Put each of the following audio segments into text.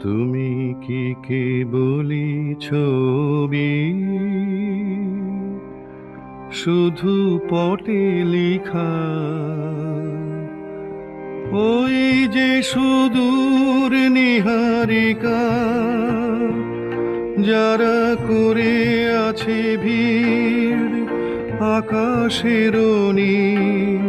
তুমি কি কেবলি ছবি, শুধু পটে লেখা? ওই যে সুদূর নিহারিকা, যারা করে আছে ভিড় আকাশের নীল।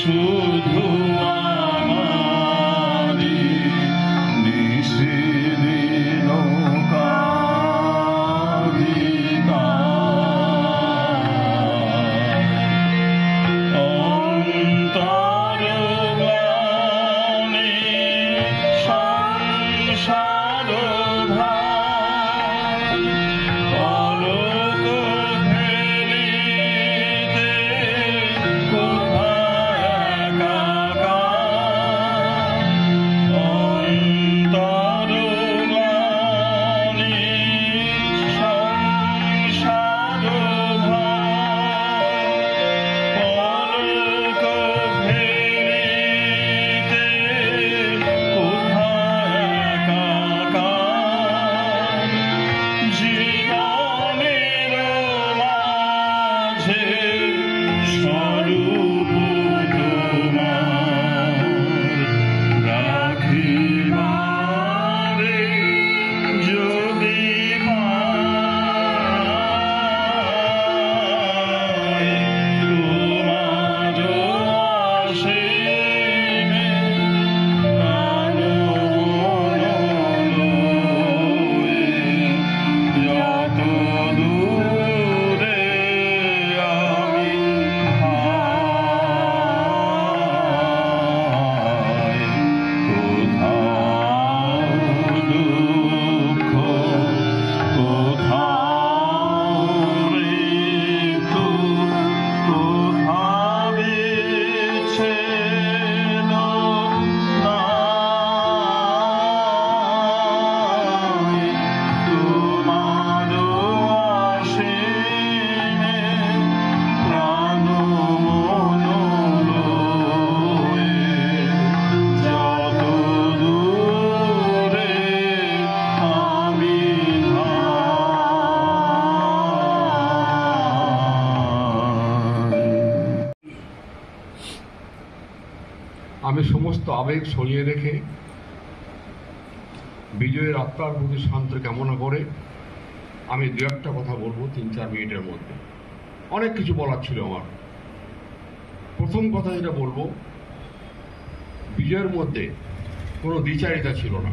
শুধু আমারি নিশিদিন কাঁদিতা অন্তর গ্লানি সংসার ভার পলক ফেলিতে জীবনের মাঝে আমি সমস্ত আবেগ সরিয়ে রেখে বিজয়ের আত্মার প্রতি শান্তি কামনা করে আমি দু একটা কথা বলবো 3-4 মিনিটের মধ্যে। অনেক কিছু বলার ছিল আমার। প্রথম কথা যেটা বলবো, বিজয়ের মধ্যে কোনো দ্বিচারিতা ছিল না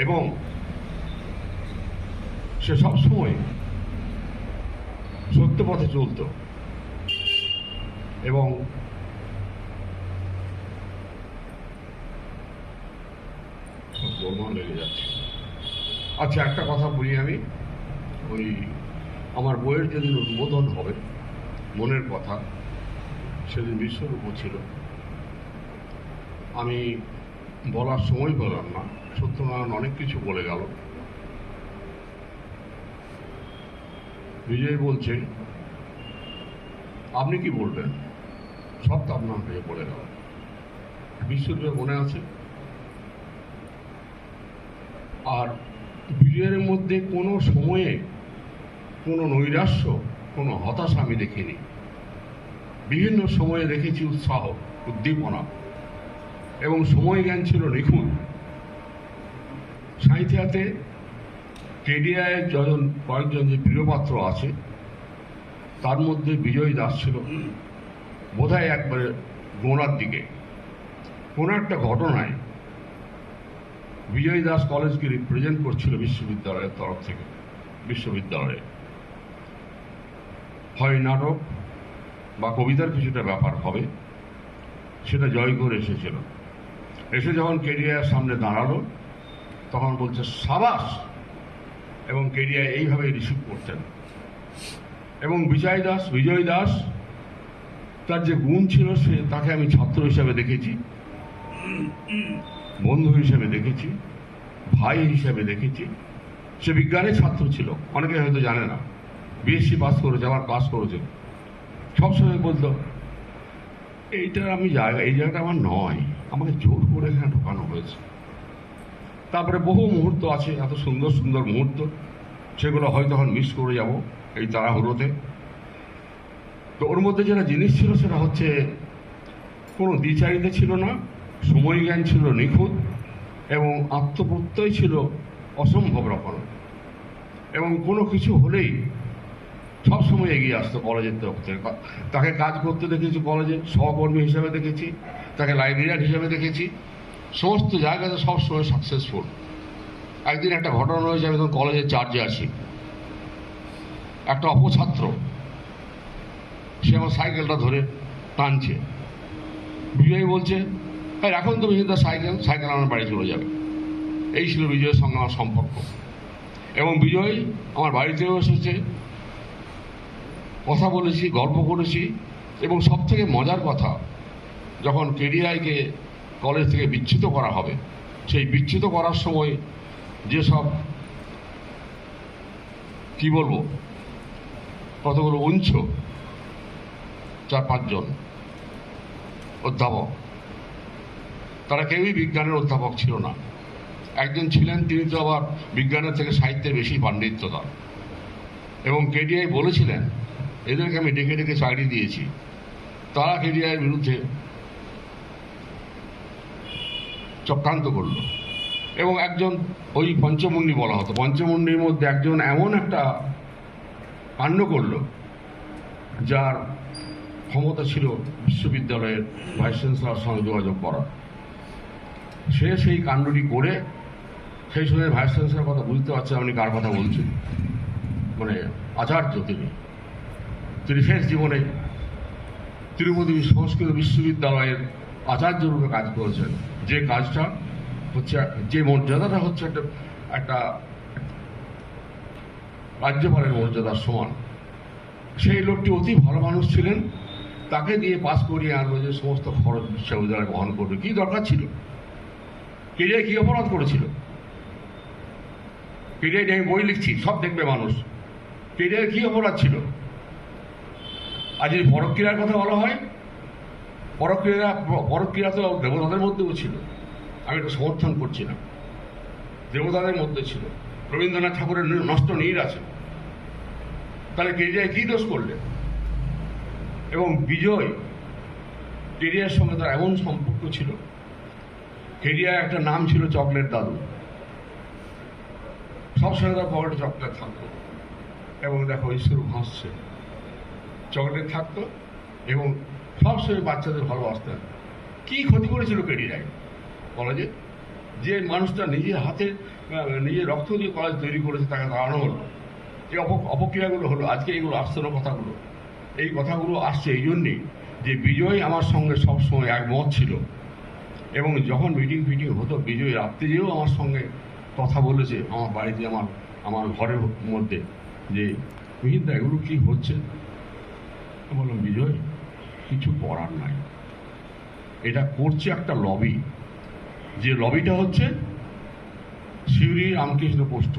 এবং সে সবসময় সত্য পথে চলত এবং গোলমাল লেগে যাচ্ছে। আচ্ছা, একটা কথা বলি আমি। ওই আমার বইয়ের যেদিন উদ্বোধন হবে, মনের কথা, সেদিন বিশ্বরূপ ছিল। আমি বলার সময় পেলাম না, সত্যনারায়ণ অনেক কিছু বলে গেল। বিজয় বলছে, আপনি কি বলবেন? সব তো আপনার হয়ে বলে গেল। বিশ্বরূপের মনে আছে। আর বিজয়ের মধ্যে কোনো সময়ে কোনো নৈরাশ্য, কোনো হতাশা আমি দেখিনি। বিভিন্ন সময়ে দেখেছি উৎসাহ, উদ্দীপনা এবং সময় জ্ঞান ছিল নিখুঁত। সাঁইথিয়াতে কেডিআইয়ের কয়েকজন যে প্রিয়পাত্র আছে, তার মধ্যে বিজয় দাস ছিল বোধহয় একবারে গোড়ার দিকে। কোনো একটা ঘটনায় বিজয় দাস কলেজকে রিপ্রেজেন্ট করছিল বিশ্ববিদ্যালয়ের তরফ থেকে। বিশ্ববিদ্যালয়ে হয় নাটক বা কবিতার কিছুটা ব্যাপার হবে, সেটা জয় করে এসেছিল। এসে যখন কেডিআইয়ের সামনে দাঁড়ালো, তখন বলছে সাবাস, এবং কেডিআই এইভাবে রিসিভ করতেন। এবং বিজয় দাস তার যে গুণ ছিল, তাকে আমি ছাত্র হিসাবে দেখেছি, বন্ধু হিসেবে দেখেছি, ভাই হিসেবে দেখেছি। সে বিজ্ঞানের ছাত্র ছিল, অনেকে হয়তো জানে না। বিএসসি পাস করেছে, আবার ক্লাস করেছে। সবসময় বলতো, এই জায়গাটা আমার নয়, আমাকে জোর করে এখানে ঢোকানো হয়েছে। তারপরে বহু মুহূর্ত আছে, এত সুন্দর সুন্দর মুহূর্ত, সেগুলো হয়তো এখন মিস করে যাব এই তাড়াহুড়োতে। তো ওর মধ্যে যেটা জিনিস ছিল, সেটা হচ্ছে কোনো দ্বিচারিতা ছিল না, সময় জ্ঞান ছিল নিখুঁত এবং আত্মপ্রত্যয় ছিল অসম্ভব রকম। এবং কোনো কিছু হলেই সবসময় এগিয়ে আসতো কলেজের তরফ থেকে। তাকে কাজ করতে দেখেছি কলেজে, সহকর্মী হিসেবে দেখেছি, তাকে লাইব্রেরিয়ান হিসেবে দেখেছি, সমস্ত জায়গাতে সবসময় সাকসেসফুল। একদিন একটা ঘটনা হয়েছে, আমি তখন কলেজের চার্জে আছি। একটা অপছাত্র, সে আমার সাইকেলটা ধরে টানছে। বিজয় বলছে, এখন তুমি কিন্তু সাইকেল আমার বাড়ি চলে যাবে। এই ছিল বিজয়ের সঙ্গে আমার সম্পর্ক। এবং বিজয় আমার বাড়িতেও এসেছে, কথা বলেছি, গল্প করেছি। এবং সব থেকে মজার কথা, যখন কেডিআইকে কলেজ থেকে বিচ্যুত করা হবে, সেই বিচ্যুত করার সময় যেসব কি বলবো, কতগুলো 4-5 জন অধ্যাপক, তারা কেউই বিজ্ঞানের অধ্যাপক ছিল না। একজন ছিলেন, তিনি তো আবার বিজ্ঞানের থেকে সাহিত্যের বেশি পাণ্ডিত্য তার। এবং কেডিআই বলেছিলেন, এদেরকে আমি ডেকে ডেকে চাকরি দিয়েছি। তারা কেডিআইয়ের বিরুদ্ধে চক্রান্ত করল। এবং একজন, ওই পঞ্চমুণ্ডি বলা হতো, পঞ্চমুণ্ডির মধ্যে একজন এমন একটা কাণ্ড করল, যার ক্ষমতা ছিল বিশ্ববিদ্যালয়ের ভাইস চ্যান্সেলরের সঙ্গে যোগাযোগ করা। সে সেই কাণ্ডটি করে, সেই সময় ভাইস চ্যান্সেলরের কথা বুঝতে পারছেন আপনি কার কথা বলছেন, মানে আচার্য। তিনি শেষ জীবনে তিরুপতি সংস্কৃত বিশ্ববিদ্যালয়ের আচার্য রূপে কাজ করেছেন। যে কাজটা হচ্ছে, যে মর্যাদাটা হচ্ছে একটা রাজ্যপালের মর্যাদার সমান। সেই লোকটি অতি ভালো মানুষ ছিলেন। তাকে দিয়ে পাস করিয়ে আনলো যে সমস্ত খরচ বিশ্ববিদ্যালয় বহন করবে। কি দরকার ছিল? কেডিআই কি অপরাধ করেছিল? কেডিআই আমি বই লিখছি, সব দেখবে মানুষ। কেডিআই কি অপরাধ ছিল? আর যদি পরক্রিয়ার কথা বলা হয়, পরক্রিয়া তো দেবতাদের মধ্যেও ছিল। আমি এটা সমর্থন করছি না, দেবতাদের মধ্যে ছিল। রবীন্দ্রনাথ ঠাকুরের নষ্ট নীর আছে। তাহলে কেডিআই কি দোষ করলে? এবং বিজয় কেরিয়ার সঙ্গে তার এমন সম্পর্ক ছিল, কেরিয়ার একটা নাম ছিল চকলেট দাদু। সবসময় তার পকেটে চকলেট থাকতো, এবং দেখো ঈশ্বর হাসছে, চকলেট থাকতো এবং সবসময় বাচ্চাদের ভালোবাসতেন। কি ক্ষতি করেছিল কেরিয়ার কলেজে? যে মানুষটা নিজের হাতে নিজের রক্ত দিয়ে কলেজ তৈরি করেছে তাকে দাঁড়ানো হলো, এই অপক্রিয়াগুলো হলো। আজকে এইগুলো আসছে না কথাগুলো, এই কথাগুলো আসছে এই জন্যেই যে বিজয় আমার সঙ্গে সবসময় একমত ছিল, এবং যখন মিটিং ফিটিং হতো বিজয় রাত্রে যেও আমার সঙ্গে কথা বলেছে, আমার বাড়িতে আমার ঘরের মধ্যে, যে মিহিরদা এগুলো কি হচ্ছে। বললাম বিজয় কিছু করার নাই, এটা করছে একটা লবি, যে লবিটা হচ্ছে শিউরি রামকৃষ্ণ পোস্ট।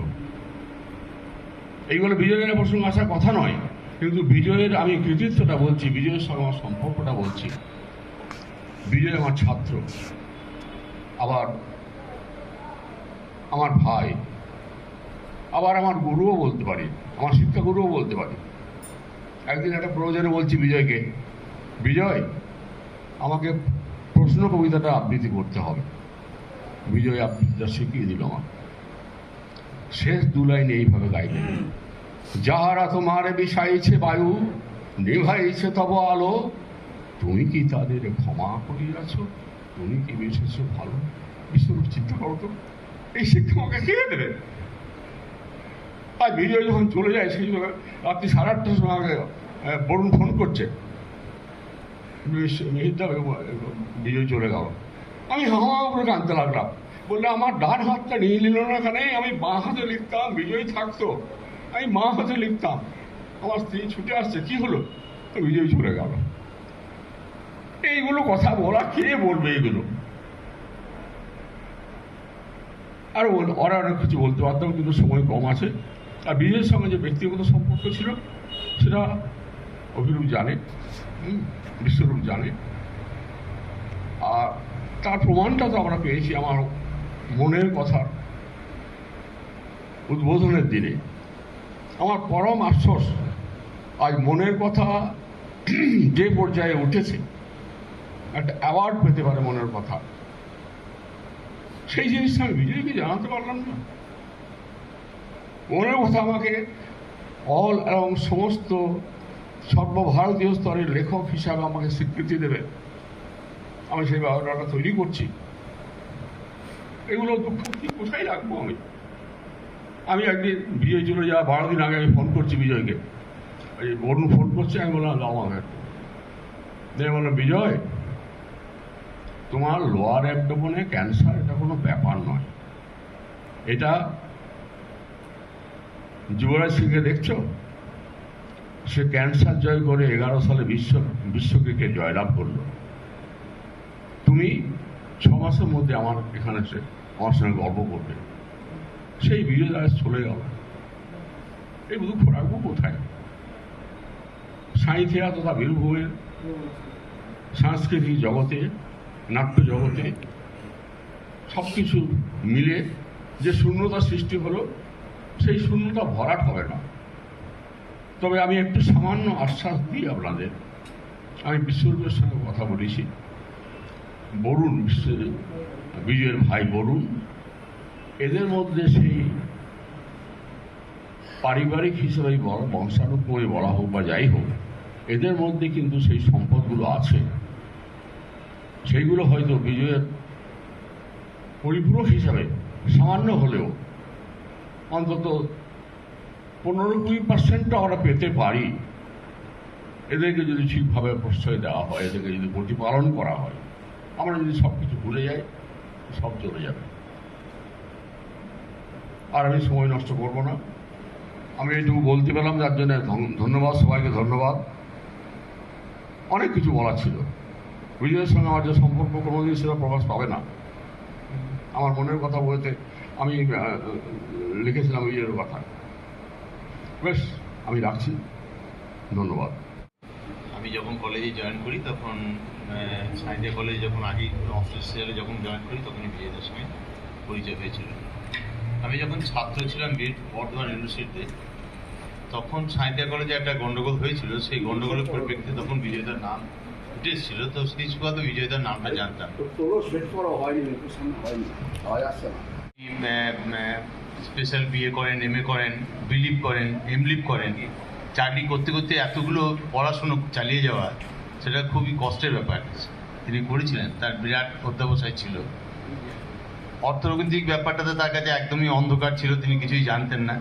এইগুলো বিজয়ের প্রসঙ্গে আসার কথা নয়, কিন্তু বিজয়ের আমি কৃতিত্বটা বলছি, বিজয়ের সঙ্গে আমার সম্পর্কটা বলছি। বিজয় আমার ছাত্র, আবার আমার ভাই, আবার আমার গুরুও বলতে পারি, আমার শিক্ষাগুরুও বলতে পারি। একদিন একটা প্রয়োজনে বলছি বিজয়কে, বিজয় আমাকে প্রশ্ন কবিতাটা আবৃত্তি করতে হবে। বিজয় আবৃত্তিটা শিখিয়ে দিল আমার। শেষ দু লাইন এইভাবে গাইবে, যাহারা তোমারে বিষাইছে বায়ু, নিভাইছে তব আলো, তুমি কি তাদের ক্ষমা করিয়াছ, তুমি কি বেসেছ ভালো। বিশ্বরূপ চিন্তা করো তো, এই শিক্ষা আমাকে কে দেবে? আর বিজয় যখন চলে যায় সেই সময় রাত্রি 8:30টার সময় আমাকে বরুণ ফোন করছে, মিহিরদা বিজয় চলে গেল। আমি হাওয়া করে কাঁদতে লাগলাম, বললে আমার ডান হাতটা নিয়ে নিল না, এখানে আমি বাঁ হাতে লিখতাম, বিজয় থাকতো আমি বাঁ হাতে লিখতাম। আমার স্ত্রী ছুটে আসছে, কি হলো? তো বিজয় চলে গেল। এইগুলো কথা বলা কে বলবে? এইগুলো আর ওরা অনেক কিছু বলতে পারতাম, কিন্তু সময় কম আছে। আর বিজয়ের সঙ্গে যে ব্যক্তিগত সম্পর্ক ছিল সেটা অভিরূপ জানে, বিশ্বরূপ জানে। আর তার প্রমাণটা তো আমরা পেয়েছি আমার মনের কথা উদ্বোধনের দিনে। আমার পরম আশ্বাস, আজ মনের কথা যে পর্যায়ে উঠেছে, একটা অ্যাওয়ার্ড পেতে পারে মনের কথা, সেই জিনিসটা আমি বিজয়কে জানাতে পারলাম না। মনের কথা আমাকে অল এবং সমস্ত সর্বভারতীয় স্তরের লেখক হিসাবে আমাকে স্বীকৃতি দেবে, আমি সেই ব্যবহারটা তৈরি করছি। এগুলো দুঃখ কি কোথায় রাখবো আমি একদিন বিজয় চলে যাওয়া 12 দিন আগে আমি ফোন করছি বিজয়কে, এই বরুণ ফোন করছে, আমি বললাম আমাকে দিয়ে বললাম বিজয় তোমার লোয়ার অ্যাবডোমেনে ক্যান্সার, এটা কোনো ব্যাপার নয়। এটা যুবরাজ সিংকে দেখছো, সে ক্যান্সার জয় করে 11 সালে বিশ্বকে জয়লাভ করলো। তুমি 6 মাসের মধ্যে আমার এখানে এসে আমার সঙ্গে গর্ব করবে। সেই বিজয় আজ চলে গেল, এই দুঃখ রাখবো কোথায়? সাঁইথিয়া তথা বীরভূমের সাংস্কৃতিক জগতে, নাট্য জগতে সব কিছু মিলে যে শূন্যতা সৃষ্টি হলো, সেই শূন্যতা ভরাট হবে না। তবে আমি একটু সামান্য আশ্বাস দিই আপনাদের, আমি বিশ্বরূপের সঙ্গে কথা বলেছি। বরুণ, বিজয়ের ভাই বরুণ, এদের মধ্যে সেই পারিবারিক হিসেবে বংশানুক্রমে বলা হোক বা যাই হোক, এদের মধ্যে কিন্তু সেই সম্পদগুলো আছে। সেইগুলো হয়তো বিজয়ের পরিপূরক হিসাবে সামান্য হলেও অন্তত 15-20% আমরা পেতে পারি। এদেরকে যদি ঠিকভাবে প্রশ্রয় দেওয়া হয়, এদেরকে যদি প্রতিপালন করা হয়, আমরা যদি সব কিছু ভুলে যাই, সব চলে যাবে। আর আমি সময় নষ্ট করব না, আমি এইটুকু বলতে পেলাম, যার জন্য ধন্যবাদ, সবাইকে ধন্যবাদ। অনেক কিছু বলার ছিল। বিজয়ের সঙ্গে আমার যে সম্পর্ক কোনোদিন সেটা প্রকাশ পাবে না। আমার মনের কথা বলতে আমি লিখেছিলাম বিজয়ের কথা। বেশ, আমি রাখছি, ধন্যবাদ। আমি যখন কলেজে জয়েন করি তখন সাইন্সিয়া কলেজে যখন আগে অফিসিয়ালে যখন জয়েন করি তখনই বিজয়দের সঙ্গে পরিচয় হয়েছিল। আমি যখন ছাত্র ছিলাম বর্ধমান ইউনিভার্সিটিতে, তখন সাইন্সিয়া কলেজে একটা গন্ডগোল হয়েছিল। সেই গন্ডগোলের পরিপ্রেক্ষিতে তখন বিজয়দার নাম টেস্ট ছিল, তো স্টিচ করা তো বিজয়দার নামটা জানতাম। স্পেশাল বিএ করেন, এমএ করেন, বিলিভ করেন, এমলিভ করেন, চাকরি করতে করতে এতগুলো পড়াশুনো চালিয়ে যাওয়া সেটা খুবই কষ্টের ব্যাপার। তিনি করেছিলেন, তার বিরাট অধ্যাবসায় ছিল। অর্থনৈতিক ব্যাপারটাতে তার কাছে একদমই অন্ধকার ছিল, তিনি কিছুই জানতেন না।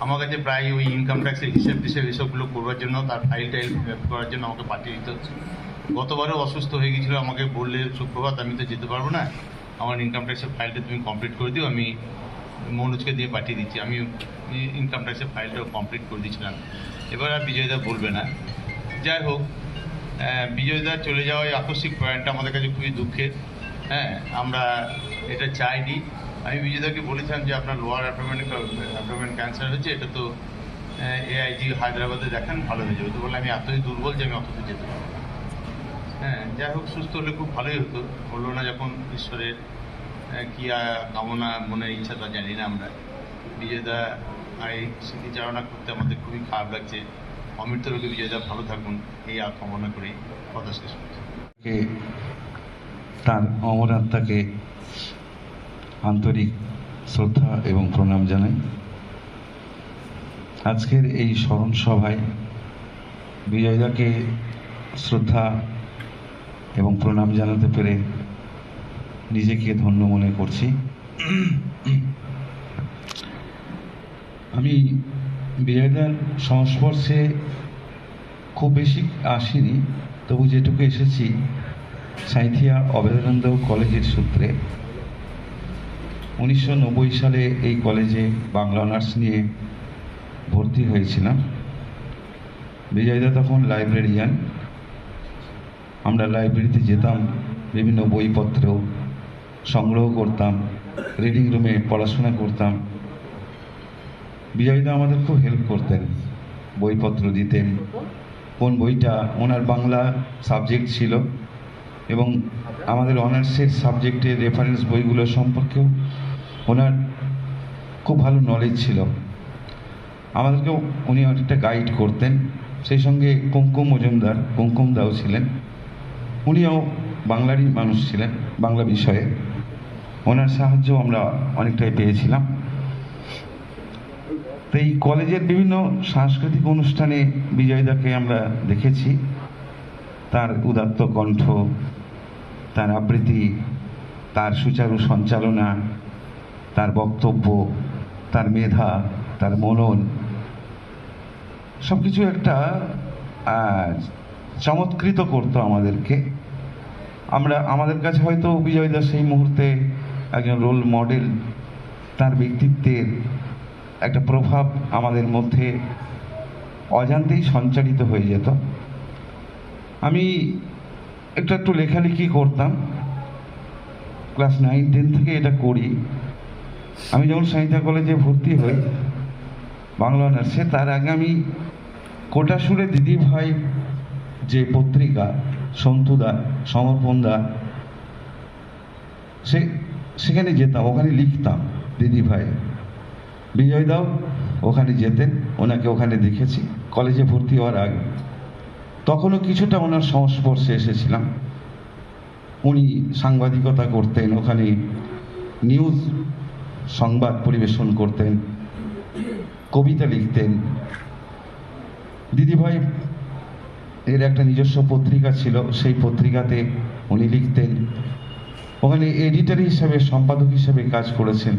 আমার কাছে প্রায় ওই ইনকাম ট্যাক্সের হিসেব টিসেব এসবগুলো করবার জন্য, তার ফাইল টাইল করার জন্য আমাকে পাঠিয়ে দিতে হচ্ছে। গতবারও অসুস্থ হয়ে গেছিলো, আমাকে বললে সুপ্রভাত আমি তো যেতে পারবো না, আমার ইনকাম ট্যাক্সের ফাইলটা তুমি কমপ্লিট করে দিও, আমি মনোজকে দিয়ে পাঠিয়ে দিচ্ছি। আমি ইনকাম ট্যাক্সের ফাইলটাও কমপ্লিট করে দিয়েছিলাম। এবার আর বিজয়দা বলবে না। যাই হোক, বিজয়দা চলে যাওয়ায় আকস্মিক পয়েন্টটা আমাদের কাছে খুবই দুঃখের। হ্যাঁ, আমরা এটা চাইনি। আমি বিজয়দাকে বলেছিলাম যে আপনার লোয়ার অ্যাবডোমেন ক্যান্সার হয়েছে, এটা তো এআইজি হায়দ্রাবাদে দেখান, ভালো হয়ে যাবে। তো বলে আমি এতই দুর্বল যে আমি অতদূর যেতে পারবো না। হ্যাঁ, যাই হোক, সুস্থ হলে খুব ভালোই হতো। হলো না যখন, ঈশ্বরের কী কামনা, মনের ইচ্ছা তা জানি না আমরা। বিজয়দা এই স্মৃতিচারণা করতে আমাদের খুবই খারাপ লাগছে। অমৃত রোগে বিজয়দা ভালো থাকুন, এই কামনা করে কথা শেষ করছি। তার অমর আত্মাকে আন্তরিক শ্রদ্ধা এবং প্রণাম জানাই। আজকের এই স্মরণ সভায় বিজয়দাকে শ্রদ্ধা এবং প্রণাম জানাতে পেরে নিজেকে ধন্য মনে করছি। আমি বিজয়দার সংস্পর্শে খুব বেশি আসিনি, তবু যেটুকু এসেছি সাঁইথিয়া অভেদানন্দ কলেজের সূত্রে। 1990 সালে এই কলেজে বাংলা অনার্স নিয়ে ভর্তি হয়েছিলাম। বিজয়দা তখন লাইব্রেরিয়ান। আমরা লাইব্রেরিতে যেতাম, বিভিন্ন বইপত্র সংগ্রহ করতাম, রিডিং রুমে পড়াশোনা করতাম। বিজয়দা আমাদের খুব হেল্প করতেন, বইপত্র দিতেন। কোন বইটা, ওনার বাংলা সাবজেক্ট ছিল এবং আমাদের অনার্সের সাবজেক্টের রেফারেন্স বইগুলো সম্পর্কেও ওনার খুব ভালো নলেজ ছিল। আমাদেরকেও উনি অনেকটা গাইড করতেন। সেই সঙ্গে কুমকুম দাও ছিলেন, উনিও বাংলারই মানুষ ছিলেন, বাংলা বিষয়ে। ওনার সাহায্য আমরা অনেকটাই পেয়েছিলাম। তো এই কলেজের বিভিন্ন সাংস্কৃতিক অনুষ্ঠানে বিজয়দাকে আমরা দেখেছি। তার উদাত্ত কণ্ঠ, তার আবৃত্তি, তার সুচারু সঞ্চালনা, তার বক্তব্য, তার মেধা, তার মনন, সব কিছু একটা চমৎকৃত করতো আমাদেরকে। আমাদের কাছে হয়তো বিজয়দা সেই মুহূর্তে একজন রোল মডেল। তার ব্যক্তিত্বের একটা প্রভাব আমাদের মধ্যে অজান্তেই সঞ্চারিত হয়ে যেত। আমি একটু লেখালেখি করতাম, ক্লাস 9-10 থেকে এটা করি। আমি যখন সাঁইথিয়া কলেজে ভর্তি হই বাংলা অনার্সে, তার আগে আমি কোটাসুরে দিদিভাই যে পত্রিকা, সন্তুদা, সমর্পণদা, সেখানে যেতাম, ওখানে লিখতাম দিদিভাই। বিজয়দাও ওখানে যেতেন, ওনাকে ওখানে দেখেছি কলেজে ভর্তি হওয়ার আগে। তখনও কিছুটা ওনার সংস্পর্শে এসেছিলাম। উনি সাংবাদিকতা করতেন, ওখানে নিউজ সংবাদ পরিবেশন করতেন, কবিতা লিখতেন। দিদিভাই এর একটা নিজস্ব পত্রিকা ছিল, সেই পত্রিকাতে উনি লিখতেন। ওখানে এডিটর হিসাবে, সম্পাদক হিসাবে কাজ করেছেন।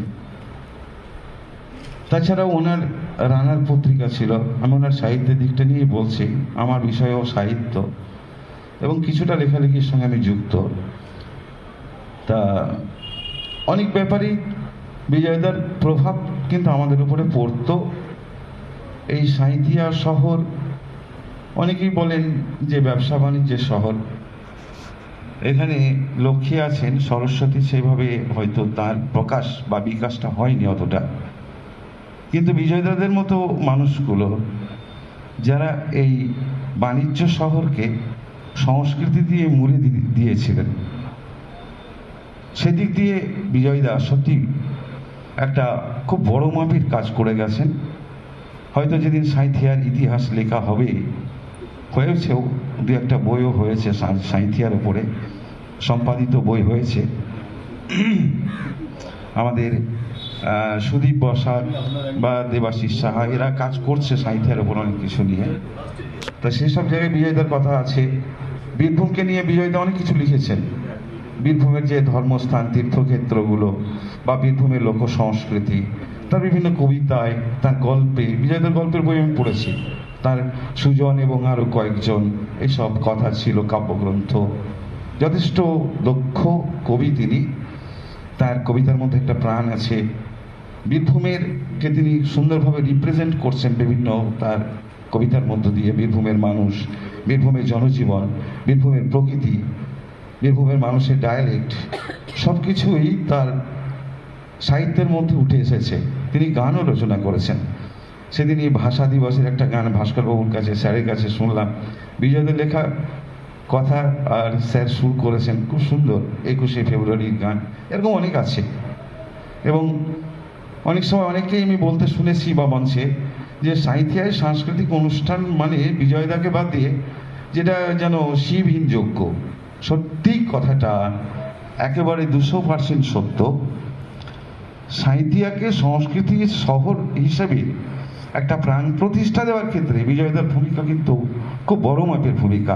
তাছাড়াও ওনার রানার পত্রিকা ছিল। আমি ওনার সাহিত্যের দিকটা নিয়ে বলছি, আমার বিষয়ও সাহিত্য এবং কিছুটা লেখালেখির সঙ্গে আমি যুক্ত। তা অনেক ব্যাপারেই বিজয়দার প্রভাব কিন্তু আমাদের উপরে পড়তো। এই সাঁইথিয়া শহর, অনেকেই বলেন যে ব্যবসা বাণিজ্যের শহর। এখানে লক্ষ্মী আছেন, সরস্বতী সেইভাবে হয়তো তার প্রকাশ বা বিকাশটা হয়নি অতটা। কিন্তু বিজয়দাদের মতো মানুষগুলো যারা এই বাণিজ্য শহরকে সংস্কৃতি দিয়ে মুড়ে দিয়েছিলেন, সেদিক দিয়ে বিজয়দা সত্যি একটা খুব বড় মাপের কাজ করে গেছেন। হয়তো যেদিন সাঁইথিয়ার ইতিহাস লেখা হবে হয়েছেও, দু একটা বইও হয়েছে সাঁইথিয়ার উপরে, সম্পাদিত বই হয়েছে। আমাদের সুদীপ বসাক বা দেবাশিস সাহা এরা কাজ করছে সাঁইথিয়ার উপর অনেক কিছু নিয়ে। তা সেসব জায়গায় বিজয়দার কথা আছে। বীরভূমকে নিয়ে বিজয়দা অনেক কিছু লিখেছেন। বীরভূমের যে ধর্মস্থান, তীর্থক্ষেত্রগুলো বা বীরভূমের লোক সংস্কৃতি, তার বিভিন্ন কবিতায়, তার গল্পে, বিজয়দার গল্পের বই আমি পড়েছি। তার সুজন এবং আরও কয়েকজন, এসব কথা ছিল, কাব্যগ্রন্থ। যথেষ্ট দক্ষ কবি তিনি। তার কবিতার মধ্যে একটা প্রাণ আছে। বীরভূমেরকে তিনি সুন্দরভাবে রিপ্রেজেন্ট করছেন বিভিন্ন তার কবিতার মধ্য দিয়ে। বীরভূমের মানুষ, বীরভূমের জনজীবন, বীরভূমের প্রকৃতি, বীরভূমের মানুষের ডায়ালেক্ট, সব কিছুই তার সাহিত্যের মধ্যে উঠে এসেছে। তিনি গানও রচনা করেছেন। সেদিন এই ভাষা দিবসের একটা গান ভাস্করবাবুর কাছে, স্যারের কাছে শুনলাম। বিজয়দের লেখা কথা আর স্যার সুর করেছেন, খুব সুন্দর। 21শে ফেব্রুয়ারির গান, এরকম অনেক আছে। এবং অনেক সময় অনেকেই আমি বলতে শুনেছি বা মঞ্চে যে সাঁইথিয়ায় সাংস্কৃতিক অনুষ্ঠান মানে বিজয়দাকে বাদ দিয়ে যেটা যেন শিবহীন যজ্ঞ। সত্যি কথাটা একেবারে 200% সত্য। সাঁইথিয়াকে সংস্কৃতির শহর হিসেবে একটা প্রাণ প্রতিষ্ঠা দেওয়ার ক্ষেত্রে বিজয়দার ভূমিকা কিন্তু খুব বড় মাপের ভূমিকা।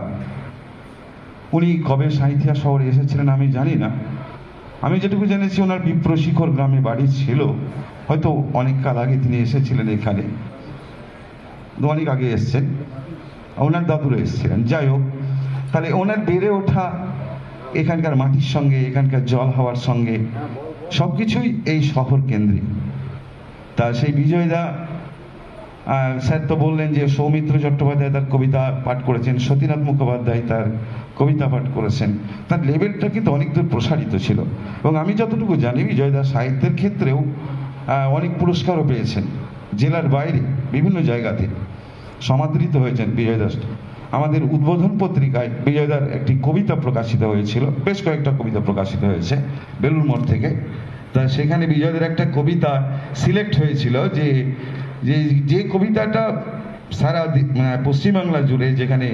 উনি কবে সাঁইথিয়া শহরে এসেছিলেন আমি জানি না। আমি যেটুকু জেনেছি ওনার বিপ্রশিখর গ্রামে বাড়ি ছিল। হয়তো অনেক কাল আগে তিনি এসেছিলেন এখানে, অনেক আগে এসছেন, ওনার দাদুরা এসেছিলেন। যাই হোক, তাহলে ওনার বেড়ে ওঠা এখানকার মাটির সঙ্গে, এখানকার জল হাওয়ার সঙ্গে সব কিছুই এই শহর কেন্দ্রিক। তা সেই বিজয়দা, স্যার তো বললেন যে সৌমিত্র চট্টোপাধ্যায় তার কবিতা পাঠ করেছেন, সতীনাথ মুখোপাধ্যায় তার কবিতা পাঠ করেছেন। তার লেভেলটা কিন্তু অনেক দূর প্রসারিত ছিল। এবং আমি যতটুকু জানি বিজয়দা সাহিত্যের ক্ষেত্রেও অনেক পুরস্কারও পেয়েছেন, জেলার বাইরে বিভিন্ন জায়গাতে সমাদৃত হয়েছেন বিজয়দাস। আমাদের উদ্বোধন পত্রিকায় বিজয়দার একটি কবিতা প্রকাশিত হয়েছিল, বেশ কয়েকটা কবিতা প্রকাশিত হয়েছে বেলুড় মঠ থেকে। তা সেখানে বিজয়দার একটা কবিতা সিলেক্ট হয়েছিল, যে যে কবিতাটা সারা পশ্চিমবাংলা জুড়ে, যেখানে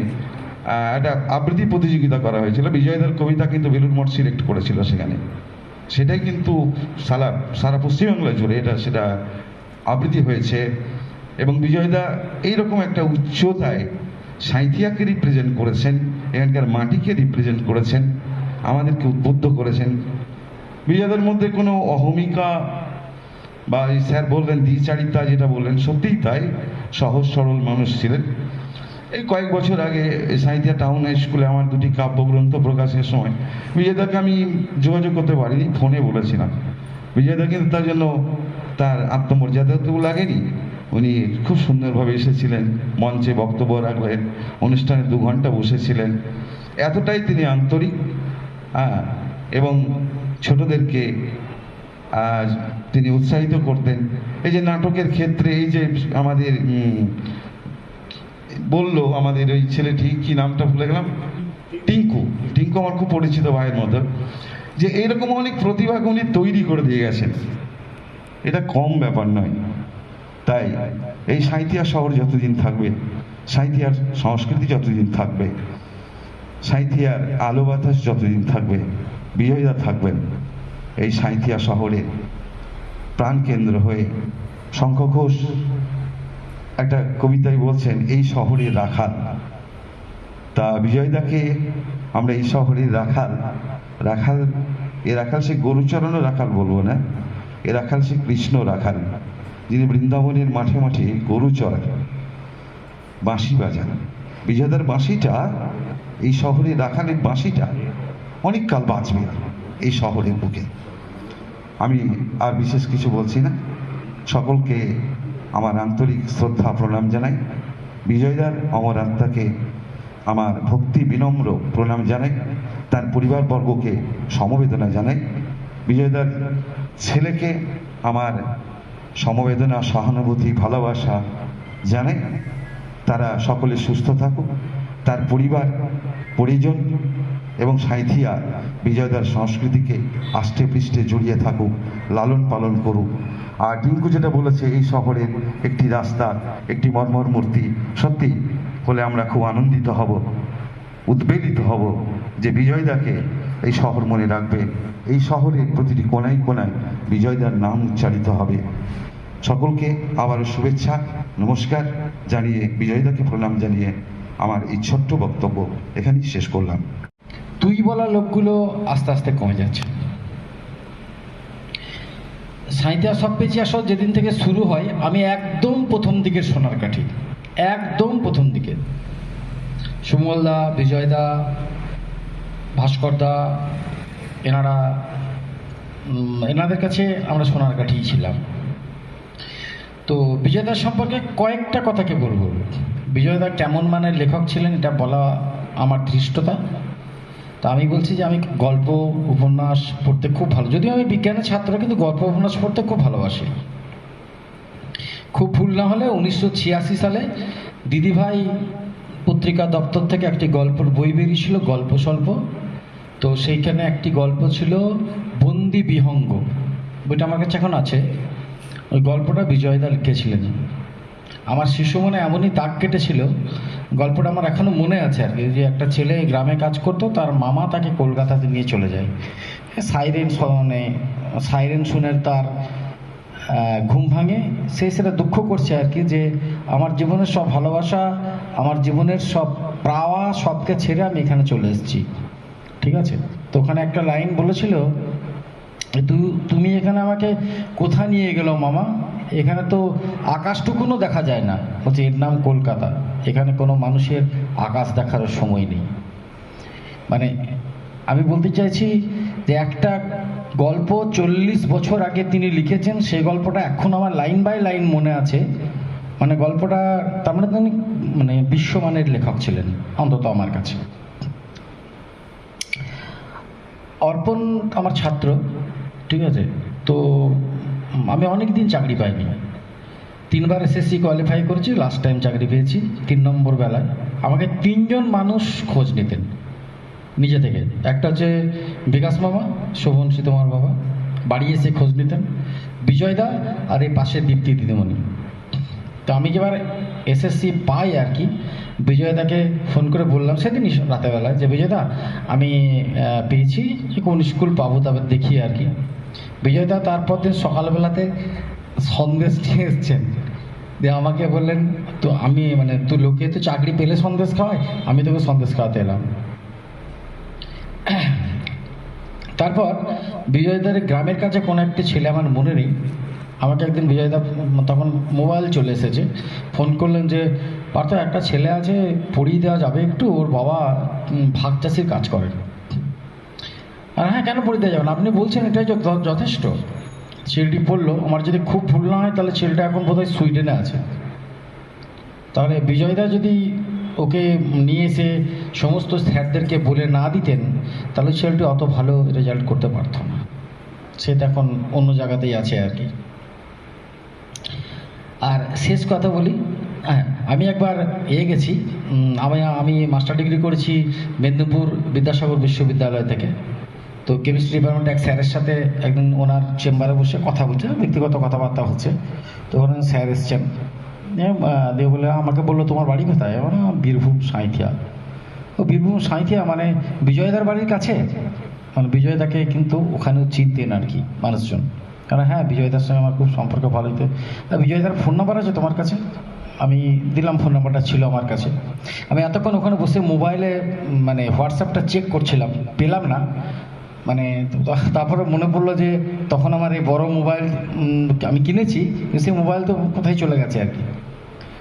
একটা আবৃত্তি প্রতিযোগিতা করা হয়েছিল, বিজয়দার কবিতা কিন্তু বেলুড় মঠ সিলেক্ট করেছিল সেখানে। সেটাই কিন্তু সারা পশ্চিমবাংলা জুড়ে সেটা আবৃত্তি হয়েছে। এবং বিজয়দা এইরকম একটা উচ্চতায় সাঁইথিয়াকে রিপ্রেজেন্ট করেছেন, এখানকার মাটিকে রিপ্রেজেন্ট করেছেন, আমাদেরকে উদ্বুদ্ধ করেছেন। বিজয়দার মধ্যে কোনো অহমিকা বা স্যার বললেন দ্বিচারিতা, যেটা বললেন সত্যিই তাই। সহজ সরল মানুষ ছিলেন। এই কয়েক বছর আগে সাঁইথিয়া টাউন হাই স্কুলে আমার দুটি কাব্যগ্রন্থ প্রকাশের সময় বিজয়দাকে আমি যোগাযোগ করতে পারিনি, ফোনে বলেছিলাম। বিজয়দা কিন্তু তার জন্য তার আত্মমর্যাদাতেও লাগেনি। উনি খুব সুন্দরভাবে এসেছিলেন, মঞ্চে বক্তব্য রাখলেন, অনুষ্ঠানে 2 ঘন্টা বসেছিলেন। এতটাই তিনি আন্তরিক, এবং ছোটদেরকে তিনি উৎসাহিত করতেন। এই যে নাটকের ক্ষেত্রে, এই যে আমাদের বললো আমাদের ওই ছেলেটি, কি নামটা ভুলে গেলাম, টিঙ্কু আমার খুব পরিচিত ভাইয়ের মতো, যে এইরকম অনেক প্রতিভাকে উনি তৈরি করে দিয়ে গেছেন। এটা কম ব্যাপার নয়। তাই এই সাঁইথিয়া শহর যতদিন থাকবে, সাঁইথিয়ার সংস্কৃতি যতদিন থাকবে, সাঁইথিয়ার আলো বাতাস যতদিন থাকবে, বিজয়দা থাকবেন এই সাঁইথিয়া শহরের প্রাণকেন্দ্র হয়ে। শঙ্খ ঘোষ একটা কবিতায় বলছেন, এই শহরের রাখাল। তা বিজয়দাকে আমরা এই শহরের রাখাল, এ রাখাল সে গরুচরণও রাখাল বলবো না, এ রাখাল সে কৃষ্ণ রাখাল, যিনি বৃন্দাবনের মাঠে মাঠে গরু চড়ান, বাঁশি বাজান। বিজয়দার বাঁশিটা, এই শহরের রাখালের বাঁশিটা অনেক কাল বাঁচবে এই শহরের বুকে। আমি আর বিশেষ কিছু বলছি না। সকলকে আমার আন্তরিক শ্রদ্ধা প্রণাম জানাই। বিজয়দার অমর আত্মাকে আমার ভক্তি বিনম্র প্রণাম জানাই। তার পরিবারবর্গকে সমবেদনা জানাই। বিজয়দার ছেলেকে আমার সমবেদনা, সহানুভূতি, ভালোবাসা জানাই। তারা সকলে সুস্থ থাকুক, তার পরিবার পরিজন এবং সাঁইথিয়া বিজয়দার সংস্কৃতিকে আষ্টে পৃষ্ঠে জড়িয়ে থাকুক, লালন পালন করুক। আর টিঙ্কু যেটা বলেছে, এই শহরের একটি রাস্তা, একটি মর্মর মূর্তি, সত্যি হলে আমরা খুব আনন্দিত হব, উদ্বেলিত হব যে বিজয়দাকে এই শহর মনে রাখবে। এই শহরের প্রতিটি কোনায় কোনায় বিজয়দার নাম উচ্চারিত হবে। সকলকে আবারও শুভেচ্ছা, নমস্কার জানিয়ে, বিজয়দাকে প্রণাম জানিয়ে আমার এই ছোট্ট বক্তব্য এখানেই শেষ করলাম। তুই বলা লোকগুলো আস্তে আস্তে কমে যাচ্ছে। সাঁইতিয়া সব পেঁচি আসর যেদিন থেকে শুরু হয়, আমি একদম প্রথম দিকের সোনার কাঠি, একদম প্রথম দিকে সুমলদা, বিজয়দা, ভাস্করদা, এনাদের কাছে আমরা সোনার কাঠি ছিলাম। তো বিজয়দার সম্পর্কে কয়েকটা কথাকে বলবো। বিজয়দা কেমন মানের লেখক ছিলেন এটা বলা আমার ধৃষ্টতা। তা আমি বলছি যে আমি গল্প উপন্যাস পড়তে খুব ভালো, যদিও আমি বিজ্ঞানের ছাত্র, কিন্তু গল্প উপন্যাস পড়তে খুব ভালোবাসি। খুব ভুল না হলে 1986 সালে দিদিভাই পত্রিকা দপ্তর থেকে একটি গল্পের বই বেরিয়েছিল, গল্প স্বল্প। তো সেইখানে একটি গল্প ছিল বন্দি বিহঙ্গ, বইটা আমার কাছে এখন আছে। ওই গল্পটা বিজয়দা লিখেছিলেন। আমার শিশু মনে এমনই দাগ কেটেছিল, গল্পটা আমার এখনো মনে আছে আর কি। যে একটা ছেলে গ্রামে কাজ করতো, তার মামা তাকে কলকাতাতে নিয়ে চলে যায়। সাইরেন শুনে তার ঘুম ভাঙে। সেটা দুঃখ করছে আর কি, যে আমার জীবনের সব ভালোবাসা, আমার জীবনের সব পাওয়া সবকে ছেড়ে আমি এখানে চলে এসেছি। ঠিক আছে, তো ওখানে একটা লাইন বলেছিল, তুমি এখানে আমাকে কোথা নিয়ে গেল মামা? এখানে তো আকাশটুকুনও দেখা যায় না। বলছে এর নাম কলকাতা, এখানে কোনো মানুষের আকাশ দেখারও সময় নেই। মানে আমি বলতে চাইছি যে একটা গল্প 40 বছর আগে তিনি লিখেছেন, সেই গল্পটা এখন আমার লাইন বাই লাইন মনে আছে। মানে গল্পটা তার মানে তিনি বিশ্বমানের লেখক ছিলেন, অন্তত আমার কাছে। অর্পণ আমার ছাত্র, ঠিক আছে। তো আমি অনেক দিন চাকরি পাইনি, 3 বার SSC কোয়ালিফাই করেছি, লাস্ট টাইম চাকরি পেয়েছি 3 নম্বর বেলায়। আমাকে 3 জন মানুষ খোঁজ নিতেন নিজে থেকে। একটা হচ্ছে বিকাশ মামা, শোভনশ্রী তোমার বাবা, বাড়ি এসে খোঁজ নিতেন। বিজয়দা, আর এই পাশে দীপ্তি দিদিমণি। তো আমি যেবার SSC পাই আর কি, বিজয়দাকে ফোন করে বললাম সেদিনই রাতেরবেলায় যে বিজয়দা আমি পেয়েছি, যে কোন স্কুল পাবো তবে দেখি আর কি। বিজয়দা তারপর দিন সকালবেলাতে সন্দেশ নিয়ে এসছেন, দিয়ে আমাকে বললেন, তো আমি তুই লোকে তো চাকরি পেলে সন্দেশ খাওয়াই, আমি তোকে সন্দেশ খাওয়াতে এলাম। তারপর বিজয়দার গ্রামের কাছে কোনো একটি ছেলে, আমার মনে নেই, আমাকে একদিন বিজয়দা, তখন মোবাইল চলে এসেছে, ফোন করলেন যে পার্থ একটা ছেলে আছে, পড়িয়ে দেওয়া যাবে একটু, ওর বাবা ভাগ চাষির কাজ করেন। আর হ্যাঁ, কেন পড়িয়ে দেওয়া যাবে না, আপনি বলছেন এটাই যথেষ্ট। ছেলেটি পড়লো, আমার যদি খুব ভুল না হয় তাহলে ছেলেটা এখন বোধহয় সুইডেনে আছে। তাহলে বিজয়দা যদি ওকে নিয়ে এসে সমস্ত স্যারদেরকে বলে না দিতেন, তাহলে ছেলেটি অত ভালো রেজাল্ট করতে পারতো না। সেটা এখন অন্য জায়গাতেই আছে আর কি। আর শেষ কথা বলি, হ্যাঁ, আমি একবার গেছি, আমি মাস্টার ডিগ্রি করেছি মেদিনীপুর বিদ্যাসাগর বিশ্ববিদ্যালয় থেকে। তো কেমিস্ট্রি ডিপার্টমেন্ট এক স্যারের সাথে একদিন ওনার চেম্বারে বসে কথা বলছে, ব্যক্তিগত কথাবার্তা হচ্ছে। তো ওখানে স্যার এসছেন, দিয়ে বলে আমাকে বললো তোমার বাড়ি কোথায়? বীরভূম সাঁইথিয়া। ও বীরভূম সাঁইথিয়া মানে বিজয়দার বাড়ির কাছে? বিজয়দাকে কিন্তু ওখানেও চিনতেন আর কি মানুষজন, কারণ হ্যাঁ বিজয়দার সঙ্গে আমার খুব সম্পর্ক ভালো হতো। বিজয়দার ফোন নাম্বার আছে তোমার কাছে? আমি দিলাম, ফোন নাম্বারটা ছিল আমার কাছে। আমি এতক্ষণ ওখানে বসে মোবাইলে হোয়াটসঅ্যাপটা চেক করছিলাম, পেলাম না। তারপরে মনে পড়লো যে তখন আমার এই বড় মোবাইল আমি কিনেছি, সেই মোবাইল তো কোথায় চলে গেছে আর কি।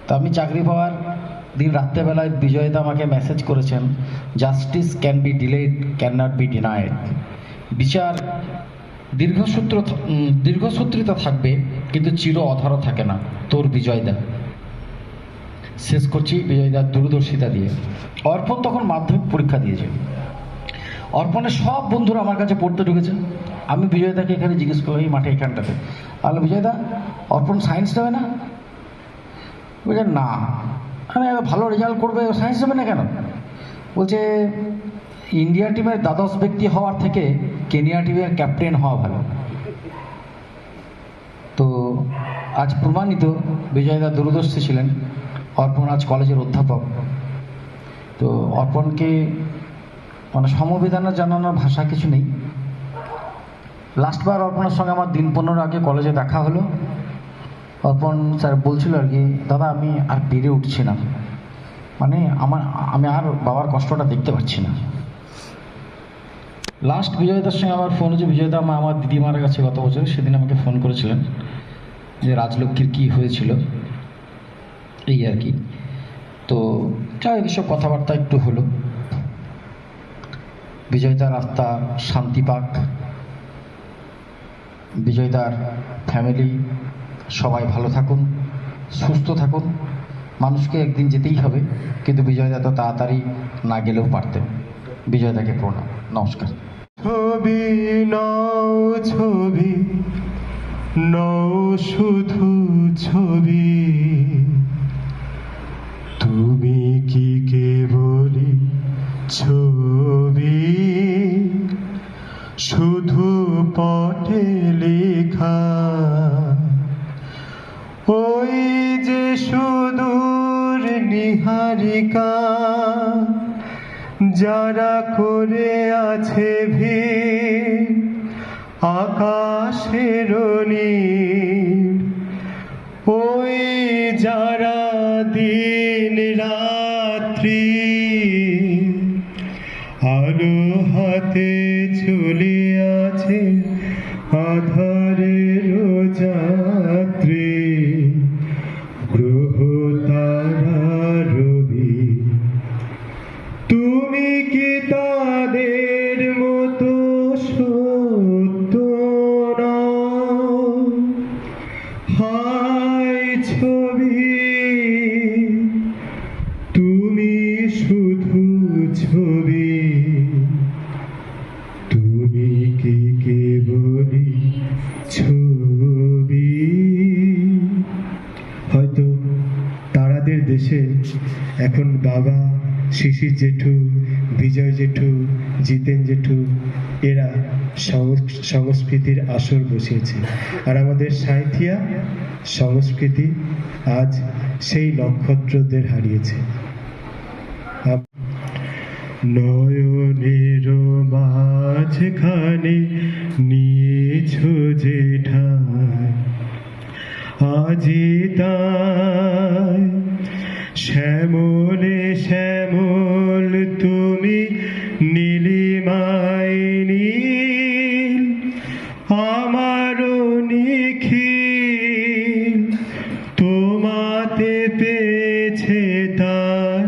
তো আমি চাকরি পাওয়ার দিন রাত্রেবেলায় বিজয়দা আমাকে মেসেজ করেছেন, justice can be delayed, can not be denied. বিচার দীর্ঘসূত্রিতা থাকবে, কিন্তু চির অধর থাকে না। তোর বিজয়দা। শেষ করছি বিজয়দার দূরদর্শিতা দিয়ে। অর্পণ তখন মাধ্যমিক পরীক্ষা দিয়েছে। অর্পণের সব বন্ধুরা আমার কাছে পড়তে ঢুকেছে। আমি বিজয়দাকে এখানে জিজ্ঞেস করলাম, এই মাঠে এখানটাতে, তাহলে বিজয়দা অর্পণ সায়েন্স নেবে না? বলছে না, ভালো রেজাল্ট করবে, সায়েন্স নেবে না কেন? বলছে ইন্ডিয়া টিমের দ্বাদশ ব্যক্তি হওয়ার থেকে কেনিয়া টিমের ক্যাপ্টেন হওয়া ভালো। তো আজ প্রমাণিত বিজয়দা দূরদর্শী ছিলেন। অর্পণ আজ কলেজের অধ্যাপক। তো অর্পণকে মানে সমবেদনা জানানোর ভাষা কিছু নেই। লাস্টবার অর্পণের সঙ্গে আমার দিন 15 আগে কলেজে দেখা হলো। অর্পণ স্যার বলছিল আর কি, দাদা আমি আর পেরে উঠছি না, মানে আমি আর বাবার কষ্টটা দেখতে পাচ্ছি না। লাস্ট বিজয়দার সঙ্গে আমার ফোন হচ্ছে, বিজয়দা আমার দিদিমার কাছে গত বছর, সেদিন আমাকে ফোন করেছিলেন যে রাজলক্ষ্মীর কী হয়েছিল, এই আর কি। তো যাই এসব কথাবার্তা একটু হলো। বিজয়দার আত্মা শান্তি পাক, বিজয়দার ফ্যামিলি সবাই ভালো থাকুন, সুস্থ থাকুন। মানুষকে একদিন যেতেই হবে, কিন্তু বিজয়দা তো তাড়াতাড়ি না গেলেও পারতেন। বিজয়দাকে প্রণাম, নমস্কার। ছবি নাও ছবি নাও শুধু ছবি, তুমি কি কেবলই ছবি, শুধু পটে লেখা ওই যে সুদূর নিহারিকা, যারা করে আছে ভিড় আকাশের নীল, ওই যারা দিন রাত্রি আলো হাতে চলে আছে আধারের যাত্রী, গ্রহ তারা রবি, তুমি কি তাদের মতো সত্য নও? হায় ছবি, তুমি শুধু ছবি, তুমি কি কেবলই ছবি। হয়তো তারাদের দেশে এখন বাবা, শিশির জেঠু, বিজয় জেঠু, জিতেন জেঠু এরা সংস্কৃতির আসর বসিয়েছে, আর আমাদের সাঁইথিয়া সংস্কৃতি আজ সেই নক্ষত্রদের হারিয়েছে। নয়নের মাঝখানে নিয়েছ যে ঠাই, আজি তাই শ্যামলে শ্যামল তুমি নীলিমায় নীল, আমারও নিখিল তোমাতে পেয়েছে তার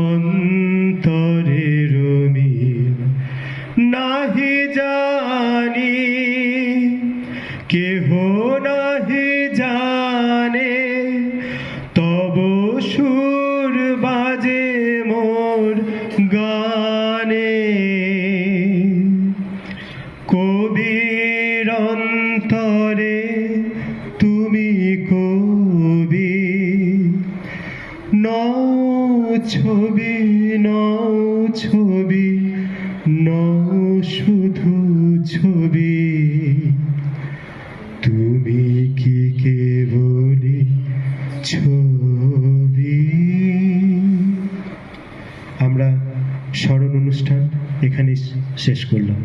অন্তরের মিল। নাহি জানি কেহ নাহি জানে, তব সুর বাজে মোর গানে, কবির অন্তরে তুমি কবি, নও ছবি নও ছবি নও শুধু ছবি, তুমি কি কেবলই ছবি। আমরা স্মরণ অনুষ্ঠান এখানে শেষ করলাম।